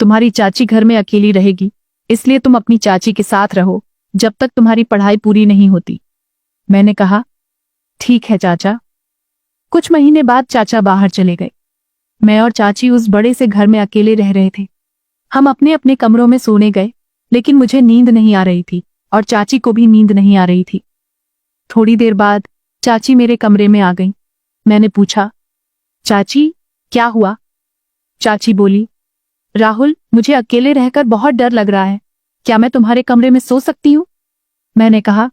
तुम्हारी चाची घर में अकेली रहेगी, इसलिए तुम अपनी चाची के साथ रहो जब तक तुम्हारी पढ़ाई पूरी नहीं होती। मैंने कहा, ठीक है चाचा। कुछ महीने बाद चाचा बाहर चले गए। मैं और चाची उस बड़े से घर में अकेले रह रहे थे। हम अपने अपने कमरों में सोने गए, लेकिन मुझे नींद नहीं आ रही थी और चाची को भी नींद नहीं आ रही थी। थोड़ी देर बाद चाची मेरे कमरे में आ गई। मैंने पूछा, चाची क्या हुआ? चाची बोली, राहुल, मुझे अकेले रहकर बहुत डर लग रहा है, क्या मैं तुम्हारे कमरे में सो सकती हूँ? मैंने कहा,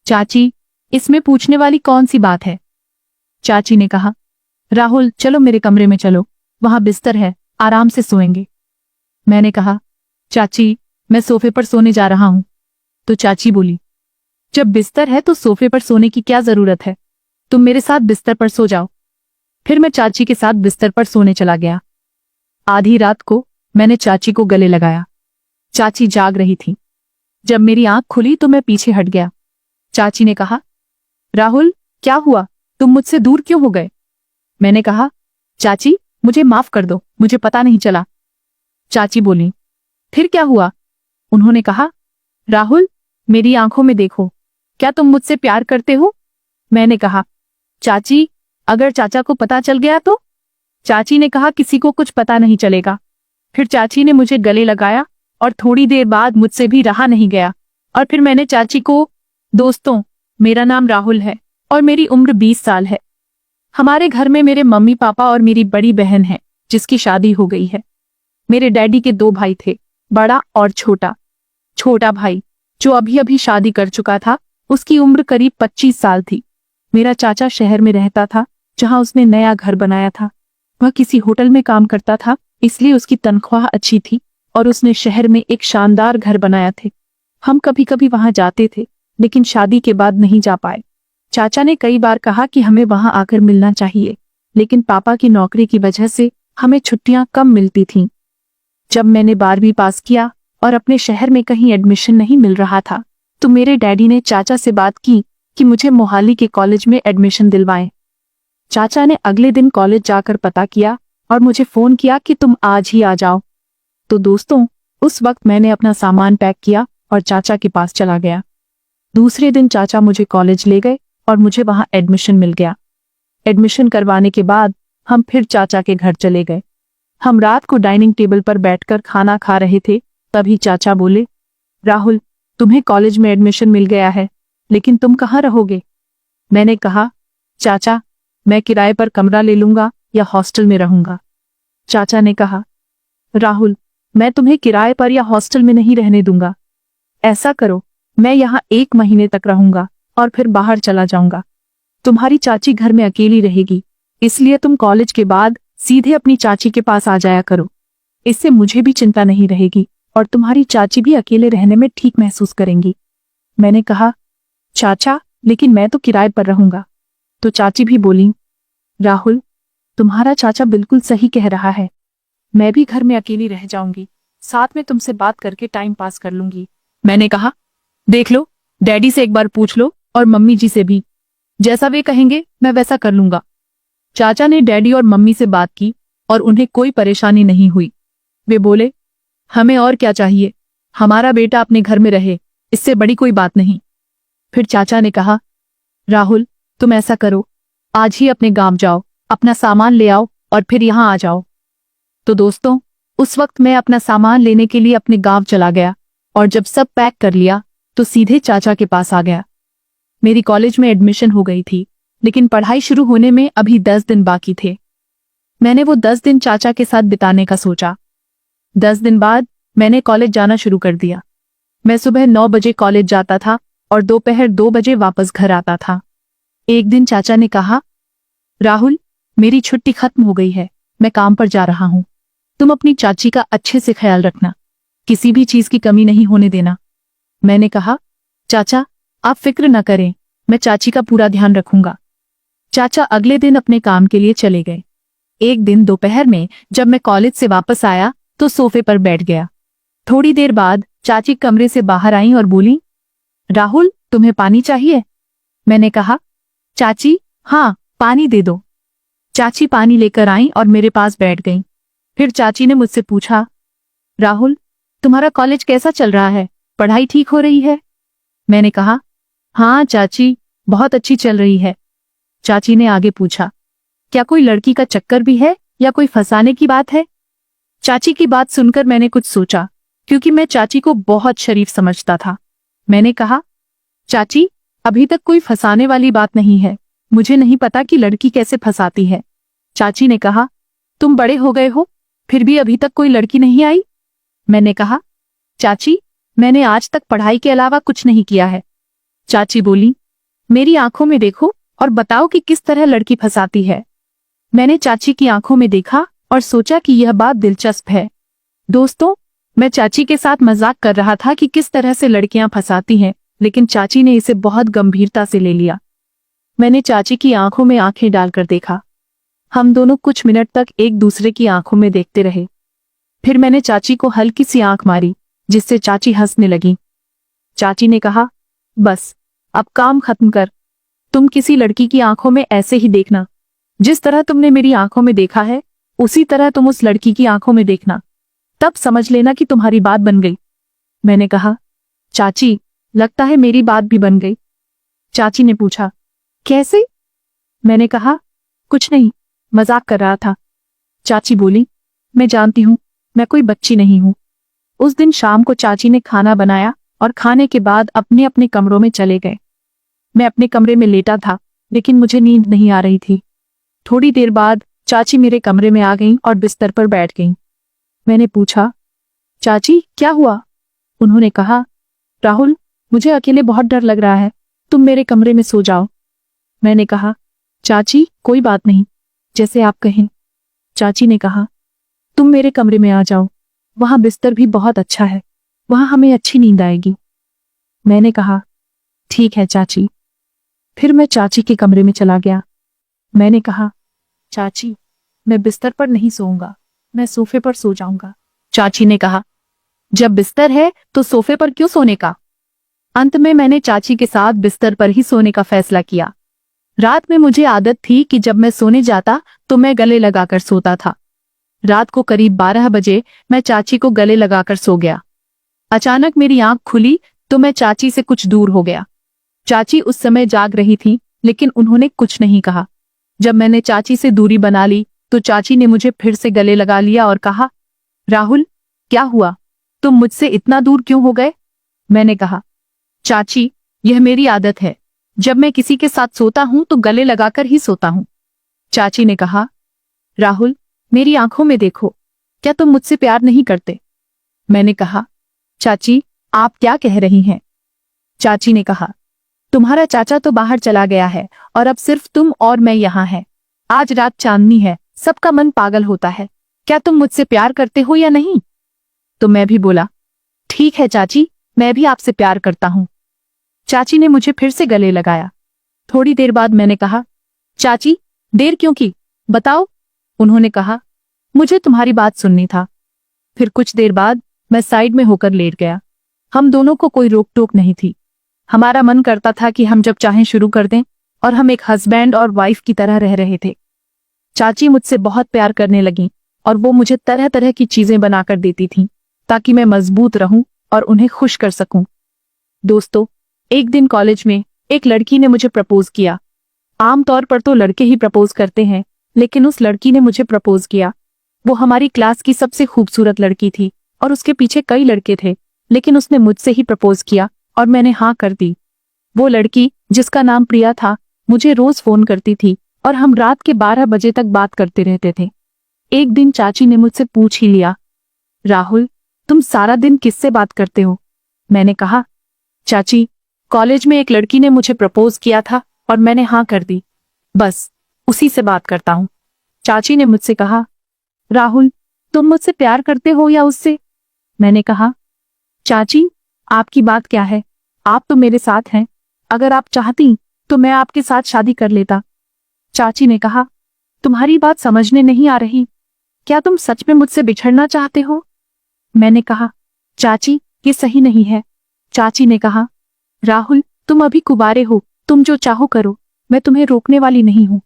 चाची इसमें पूछने वाली कौन सी बात है? चाची ने कहा, राहुल चलो मेरे कमरे में चलो, वहां बिस्तर है, आराम से सोएंगे। मैंने कहा, चाची मैं सोफे पर सोने जा रहा हूं। तो चाची बोली, जब बिस्तर है तो सोफे पर सोने की क्या जरूरत है, तुम मेरे साथ बिस्तर पर सो जाओ। फिर मैं चाची के साथ बिस्तर पर सोने चला गया। आधी रात को मैंने चाची को गले लगाया। चाची जाग रही थी। जब मेरी आंख खुली तो मैं पीछे हट गया। चाची ने कहा, राहुल क्या हुआ, तुम मुझसे दूर क्यों हो गए? मैंने कहा, चाची मुझे माफ कर दो, मुझे पता नहीं चला। चाची बोली, फिर क्या हुआ? उन्होंने कहा, राहुल मेरी आंखों में देखो, क्या तुम मुझसे प्यार करते हो? मैंने कहा, चाची अगर चाचा को पता चल गया तो? चाची ने कहा, किसी को कुछ पता नहीं चलेगा। फिर चाची ने मुझे गले लगाया और थोड़ी देर बाद मुझसे भी रहा नहीं गया और फिर मैंने चाची को, दोस्तों मेरा नाम राहुल है और मेरी उम्र 20 साल है। हमारे घर में मेरे मम्मी पापा और मेरी बड़ी बहन है जिसकी शादी हो गई है। मेरे डैडी के 2 भाई थे, बड़ा और छोटा। छोटा भाई जो अभी अभी शादी कर चुका था, उसकी उम्र करीब 25 साल थी। मेरा चाचा शहर में रहता था जहां उसने नया घर बनाया था। वह किसी होटल में काम करता था, इसलिए उसकी तनख्वाह अच्छी थी और उसने शहर में एक शानदार घर बनाया थे। हम कभी कभी वहां जाते थे, लेकिन शादी के बाद नहीं जा पाए। चाचा ने कई बार कहा कि हमें वहां आकर मिलना चाहिए, लेकिन पापा की नौकरी की वजह से हमें छुट्टियां कम मिलती थीं। जब मैंने 12वीं पास किया और अपने शहर में कहीं एडमिशन नहीं मिल रहा था, तो मेरे डैडी ने चाचा से बात की कि मुझे मोहाली के कॉलेज में एडमिशन दिलवाएं। चाचा ने अगले दिन कॉलेज जाकर पता किया और मुझे फोन किया कि तुम आज ही आ जाओ। तो दोस्तों उस वक्त मैंने अपना सामान पैक किया और चाचा के पास चला गया। दूसरे दिन चाचा मुझे कॉलेज ले गए और मुझे वहां एडमिशन मिल गया। एडमिशन करवाने के बाद हम फिर चाचा के घर चले गए। हम रात को डाइनिंग टेबल पर बैठकर खाना खा रहे थे, तभी चाचा बोले, राहुल तुम्हें कॉलेज में एडमिशन मिल गया है, लेकिन तुम कहाँ रहोगे? मैंने कहा, चाचा मैं किराए पर कमरा ले लूंगा या हॉस्टल में रहूंगा। चाचा ने कहा, राहुल मैं तुम्हें किराए पर या हॉस्टल में नहीं रहने दूंगा। ऐसा करो, मैं यहाँ 1 महीने तक रहूंगा और फिर बाहर चला जाऊंगा। तुम्हारी चाची घर में अकेली रहेगी, इसलिए तुम कॉलेज के बाद सीधे अपनी चाची के पास आ जाया करो। इससे मुझे भी चिंता नहीं रहेगी और तुम्हारी चाची भी अकेले रहने में ठीक महसूस करेंगी। मैंने कहा, चाचा लेकिन मैं तो किराए पर रहूंगा। तो चाची भी बोली, राहुल तुम्हारा चाचा बिल्कुल सही कह रहा है, मैं भी घर में अकेली रह जाऊंगी, साथ में तुमसे बात करके टाइम पास कर लूंगी। मैंने कहा, देख लो, डैडी से एक बार पूछ लो और मम्मी जी से भी, जैसा वे कहेंगे मैं वैसा कर लूंगा। चाचा ने डैडी और मम्मी से बात की और उन्हें कोई परेशानी नहीं हुई। वे बोले, हमें और क्या चाहिए, हमारा बेटा अपने घर में रहे, इससे बड़ी कोई बात नहीं। फिर चाचा ने कहा, राहुल तुम ऐसा करो, आज ही अपने गांव जाओ, अपना सामान ले आओ और फिर यहाँ आ जाओ। तो दोस्तों उस वक्त मैं अपना सामान लेने के लिए अपने गांव चला गया और जब सब पैक कर लिया तो सीधे चाचा के पास आ गया। मेरी कॉलेज में एडमिशन हो गई थी, लेकिन पढ़ाई शुरू होने में अभी 10 दिन बाकी थे। मैंने वो 10 दिन चाचा के साथ बिताने का सोचा। 10 दिन बाद मैंने कॉलेज जाना शुरू कर दिया। मैं सुबह 9 बजे कॉलेज जाता था और दोपहर 2 बजे वापस घर आता था। एक दिन चाचा ने कहा, राहुल मेरी छुट्टी खत्म हो गई है, मैं काम पर जा रहा हूं। तुम अपनी चाची का अच्छे से ख्याल रखना, किसी भी चीज की कमी नहीं होने देना। मैंने कहा, चाचा आप फिक्र न करें, मैं चाची का पूरा ध्यान रखूंगा। चाचा अगले दिन अपने काम के लिए चले गए। एक दिन दोपहर में जब मैं कॉलेज से वापस आया तो सोफे पर बैठ गया। थोड़ी देर बाद चाची कमरे से बाहर आई और बोली, राहुल तुम्हें पानी चाहिए? मैंने कहा, चाची हाँ पानी दे दो। चाची पानी लेकर आई और मेरे पास बैठ गई। फिर चाची ने मुझसे पूछा, राहुल, तुम्हारा कॉलेज कैसा चल रहा है? पढ़ाई ठीक हो रही है? मैंने कहा, हाँ चाची, बहुत अच्छी चल रही है। चाची ने आगे पूछा, क्या कोई लड़की का चक्कर भी है या कोई फंसाने की बात है? चाची की बात सुनकर मैंने कुछ सोचा, क्योंकि मैं चाची को बहुत शरीफ समझता था। मैंने कहा, चाची, अभी तक कोई फंसाने वाली बात नहीं है। मुझे नहीं पता कि लड़की कैसे फंसाती है। चाची ने कहा, तुम बड़े हो गए हो, फिर भी अभी तक कोई लड़की नहीं आई? मैंने कहा, चाची, मैंने आज तक पढ़ाई के अलावा कुछ नहीं किया है। चाची बोली, मेरी आंखों में देखो और बताओ कि किस तरह लड़की फंसाती है। मैंने चाची की आंखों में देखा और सोचा कि यह बात दिलचस्प है। दोस्तों, मैं चाची के साथ मजाक कर रहा था कि किस तरह से लड़कियां फंसाती हैं, लेकिन चाची ने इसे बहुत गंभीरता से ले लिया। मैंने चाची की आंखों में आंखें डालकर देखा। हम दोनों कुछ मिनट तक एक दूसरे की आंखों में देखते रहे। फिर मैंने चाची को हल्की सी आंख मारी, जिससे चाची हंसने लगी। चाची ने कहा, बस, अब काम खत्म कर। तुम किसी लड़की की आंखों में ऐसे ही देखना। जिस तरह तुमने मेरी आंखों में देखा है, उसी तरह तुम उस लड़की की आंखों में देखना। तब समझ लेना कि तुम्हारी बात बन गई। मैंने कहा, चाची, लगता है मेरी बात भी बन गई। चाची ने पूछा, कैसे? मैंने कहा, कुछ नहीं, मजाक कर रहा था। चाची बोली, मैं जानती हूं, मैं कोई बच्ची नहीं हूं। उस दिन शाम को चाची ने खाना बनाया और खाने के बाद अपने अपने कमरों में चले गए। मैं अपने कमरे में लेटा था, लेकिन मुझे नींद नहीं आ रही थी। थोड़ी देर बाद चाची मेरे कमरे में आ गईं और बिस्तर पर बैठ गईं। मैंने पूछा, चाची, क्या हुआ? उन्होंने कहा, राहुल, मुझे अकेले बहुत डर लग रहा है, तुम मेरे कमरे में सो जाओ। मैंने कहा, चाची, कोई बात नहीं, जैसे आप कहें। चाची ने कहा, तुम मेरे कमरे में आ जाओ, वहां बिस्तर भी बहुत अच्छा है, वहां हमें अच्छी नींद आएगी। मैंने कहा, ठीक है चाची। फिर मैं चाची के कमरे में चला गया। मैंने कहा, चाची, मैं बिस्तर पर नहीं सोऊंगा, मैं सोफे पर सो जाऊंगा। चाची ने कहा, जब बिस्तर है तो सोफे पर क्यों सोने का? अंत में मैंने चाची के साथ बिस्तर पर ही सोने का फैसला किया। रात में मुझे आदत थी कि जब मैं सोने जाता तो मैं गले लगाकर सोता था। रात को करीब 12 बजे मैं चाची को गले लगाकर सो गया। अचानक मेरी आंख खुली तो मैं चाची से कुछ दूर हो गया। चाची उस समय जाग रही थी, लेकिन उन्होंने कुछ नहीं कहा। जब मैंने चाची से दूरी बना ली तो चाची ने मुझे फिर से गले लगा लिया और कहा, राहुल, क्या हुआ? तुम मुझसे इतना दूर क्यों हो गए? मैंने कहा, चाची, यह मेरी आदत है, जब मैं किसी के साथ सोता हूं तो गले लगाकर ही सोता हूं। चाची ने कहा, राहुल, मेरी आंखों में देखो, क्या तुम मुझसे प्यार नहीं करते? मैंने कहा, चाची, आप क्या कह रही हैं? चाची ने कहा, तुम्हारा चाचा तो बाहर चला गया है और अब सिर्फ तुम और मैं यहाँ हैं। आज रात चांदनी है, सबका मन पागल होता है। क्या तुम मुझसे प्यार करते हो या नहीं? तो मैं भी बोला, ठीक है चाची, मैं भी आपसे प्यार करता हूं। चाची ने मुझे फिर से गले लगाया। थोड़ी देर बाद मैंने कहा, चाची, देर क्यों की? बताओ। उन्होंने कहा, मुझे तुम्हारी बात सुननी था। फिर कुछ देर बाद मैं साइड में होकर लेट गया। हम दोनों को कोई रोक टोक नहीं थी। हमारा मन करता था कि हम जब चाहें शुरू कर दें, और हम एक हस्बैंड और वाइफ की तरह रह रहे थे। चाची मुझसे बहुत प्यार करने लगी और वो मुझे तरह तरह की चीजें बनाकर देती थीं, ताकि मैं मजबूत रहूं और उन्हें खुश कर सकूं। दोस्तों, एक दिन कॉलेज में एक लड़की ने मुझे प्रपोज किया। आमतौर पर तो लड़के ही प्रपोज करते हैं, लेकिन उस लड़की ने मुझे प्रपोज किया। वो हमारी क्लास की सबसे खूबसूरत लड़की थी और उसके पीछे कई लड़के थे, लेकिन उसने मुझसे ही प्रपोज किया और मैंने हाँ कर दी। वो लड़की, जिसका नाम प्रिया था, मुझे रोज फोन करती थी और हम रात के 12 बजे तक बात करते रहते थे। एक दिन चाची ने मुझसे पूछ ही लिया, राहुल, तुम सारा दिन किससे बात करते हो? मैंने कहा, चाची, कॉलेज में एक लड़की ने मुझे प्रपोज किया था और मैंने हाँ कर दी, बस उसी से बात करता हूँ। चाची ने मुझसे कहा, राहुल, तुम मुझसे प्यार करते हो या उससे? मैंने कहा, चाची, आपकी बात क्या है, आप तो मेरे साथ हैं। अगर आप चाहती तो मैं आपके साथ शादी कर लेता। चाची ने कहा, तुम्हारी बात समझने नहीं आ रही, क्या तुम सच में मुझसे बिछड़ना चाहते हो? मैंने कहा, चाची, ये सही नहीं है। चाची ने कहा, राहुल, तुम अभी कुंवारे हो, तुम जो चाहो करो, मैं तुम्हें रोकने वाली नहीं हूं।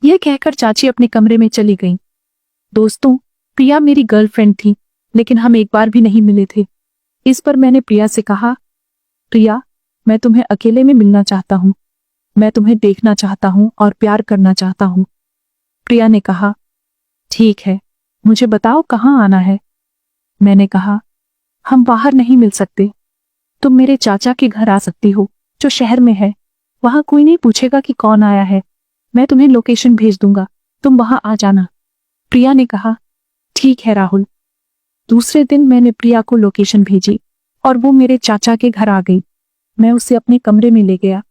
यह कहकर चाची अपने कमरे में चली गई। दोस्तों, प्रिया मेरी गर्लफ्रेंड थी लेकिन हम एक बार भी नहीं मिले थे। इस पर मैंने प्रिया से कहा, प्रिया, मैं तुम्हें अकेले में मिलना चाहता हूँ। मैं तुम्हें देखना चाहता हूँ और प्यार करना चाहता हूँ। प्रिया ने कहा, ठीक है, मुझे बताओ कहाँ आना है। मैंने कहा, हम बाहर नहीं मिल सकते। तुम मेरे चाचा के घर आ सकती हो, जो शहर में है। वहां कोई नहीं पूछेगा कि कौन आया है। मैं तुम्हें लोकेशन भेज दूंगा, तुम वहां आ जाना। प्रिया ने कहा, ठीक है राहुल। दूसरे दिन मैंने प्रिया को लोकेशन भेजी और वो मेरे चाचा के घर आ गई। मैं उसे अपने कमरे में ले गया।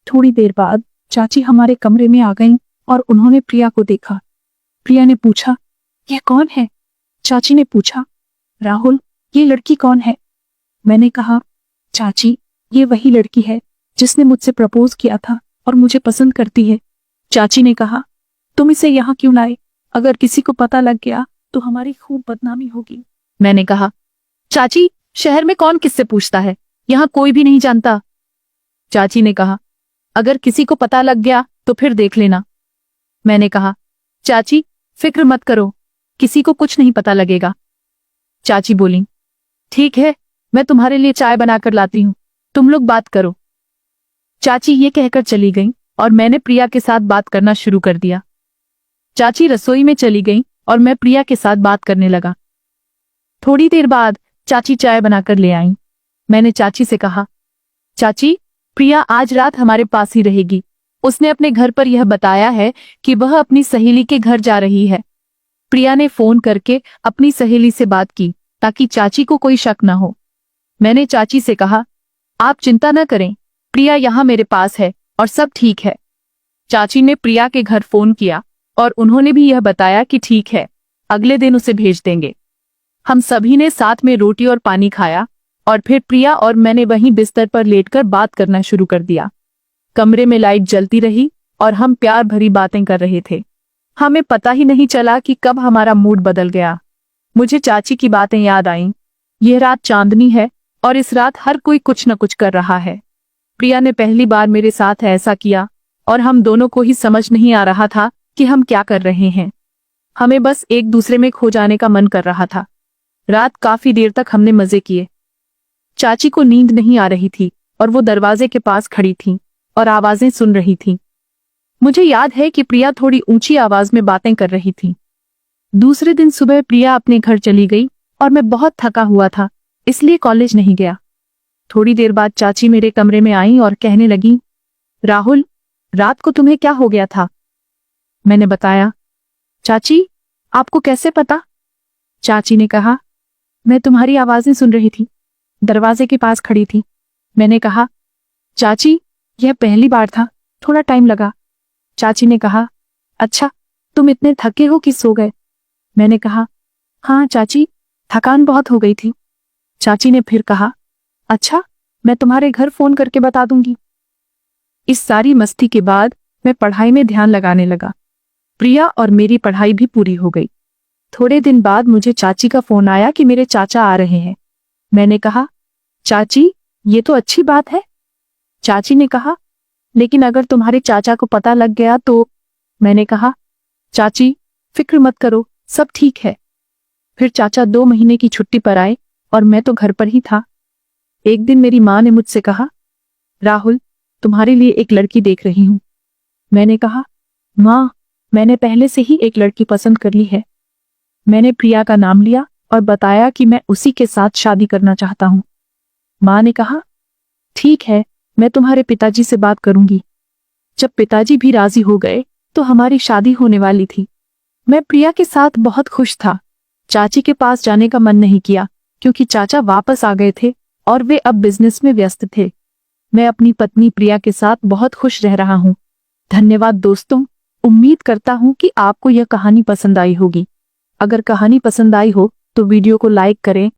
थोड़ी देर बाद चाची हमारे कमरे में आ गईं और उन्होंने प्रिया को देखा। प्रिया ने पूछा, यह कौन है? चाची ने पूछा, राहुल, ये लड़की कौन है? मैंने कहा, चाची, ये वही लड़की है जिसने मुझसे प्रपोज किया था और मुझे पसंद करती है। चाची ने कहा, तुम इसे यहाँ क्यों लाए? अगर किसी को पता लग गया तो हमारी खूब बदनामी होगी। मैंने कहा, चाची, शहर में कौन किससे पूछता है? यहाँ कोई भी नहीं जानता। चाची ने कहा, अगर किसी को पता लग गया तो फिर देख लेना। मैंने कहा, चाची, फिक्र मत करो, किसी को कुछ नहीं पता लगेगा। चाची बोली, ठीक है, मैं तुम्हारे लिए चाय बनाकर लाती हूँ, तुम लोग बात करो। चाची ये कहकर चली गई और मैंने प्रिया के साथ बात करना शुरू कर दिया। चाची रसोई में चली गई और मैं प्रिया के साथ बात करने लगा। थोड़ी देर बाद चाची चाय बनाकर ले आई। मैंने चाची से कहा, चाची, प्रिया आज रात हमारे पास ही रहेगी। उसने अपने घर पर यह बताया है कि वह अपनी सहेली के घर जा रही है। प्रिया ने फोन करके अपनी सहेली से बात की ताकि चाची को कोई शक न हो। मैंने चाची से कहा, आप चिंता न करें, प्रिया यहाँ मेरे पास है और सब ठीक है। चाची ने प्रिया के घर फोन किया और उन्होंने भी यह बताया कि ठीक है, अगले दिन उसे भेज देंगे। हम सभी ने साथ में रोटी और पानी खाया और फिर प्रिया और मैंने वहीं बिस्तर पर लेटकर बात करना शुरू कर दिया। कमरे में लाइट जलती रही और हम प्यार भरी बातें कर रहे थे। हमें पता ही नहीं चला कि कब हमारा मूड बदल गया। मुझे चाची की बातें याद आईं। यह रात चांदनी है और इस रात हर कोई कुछ न कुछ कर रहा है। प्रिया ने पहली बार मेरे साथ ऐसा किया और हम दोनों को ही समझ नहीं आ रहा था कि हम क्या कर रहे हैं। हमें बस एक दूसरे में खो जाने का मन कर रहा था। रात काफी देर तक हमने मजे किए। चाची को नींद नहीं आ रही थी और वो दरवाजे के पास खड़ी थी और आवाजें सुन रही थी। मुझे याद है कि प्रिया थोड़ी ऊंची आवाज में बातें कर रही थी। दूसरे दिन सुबह प्रिया अपने घर चली गई और मैं बहुत थका हुआ था, इसलिए कॉलेज नहीं गया। थोड़ी देर बाद चाची मेरे कमरे में आई और कहने लगी, राहुल, रात को तुम्हें क्या हो गया था? मैंने बताया, चाची, आपको कैसे पता? चाची ने कहा, मैं तुम्हारी आवाजें सुन रही थी, दरवाजे के पास खड़ी थी। मैंने कहा, चाची, यह पहली बार था, थोड़ा टाइम लगा। चाची ने कहा, अच्छा, तुम इतने थके हो कि सो गए? मैंने कहा, हाँ चाची, थकान बहुत हो गई थी। चाची ने फिर कहा, अच्छा, मैं तुम्हारे घर फोन करके बता दूंगी। इस सारी मस्ती के बाद मैं पढ़ाई में ध्यान लगाने लगा। प्रिया और मेरी पढ़ाई भी पूरी हो गई। थोड़े दिन बाद मुझे चाची का फोन आया कि मेरे चाचा आ रहे हैं। मैंने कहा, चाची, ये तो अच्छी बात है। चाची ने कहा, लेकिन अगर तुम्हारे चाचा को पता लग गया तो? मैंने कहा, चाची, फिक्र मत करो, सब ठीक है। फिर चाचा 2 महीने की छुट्टी पर आए और मैं तो घर पर ही था। एक दिन मेरी माँ ने मुझसे कहा, राहुल, तुम्हारे लिए एक लड़की देख रही हूं। मैंने कहा, माँ, मैंने पहले से ही एक लड़की पसंद कर ली है। मैंने प्रिया का नाम लिया और बताया कि मैं उसी के साथ शादी करना चाहता हूं। माँ ने कहा, ठीक है, मैं तुम्हारे पिताजी से बात करूंगी। जब पिताजी भी राजी हो गए तो हमारी शादी होने वाली थी। मैं प्रिया के साथ बहुत खुश था। चाची के पास जाने का मन नहीं किया क्योंकि चाचा वापस आ गए थे और वे अब बिजनेस में व्यस्त थे। मैं अपनी पत्नी प्रिया के साथ बहुत खुश रह रहा हूँ। धन्यवाद दोस्तों, उम्मीद करता हूँ कि आपको यह कहानी पसंद आई होगी। अगर कहानी पसंद आई हो तो वीडियो को लाइक करें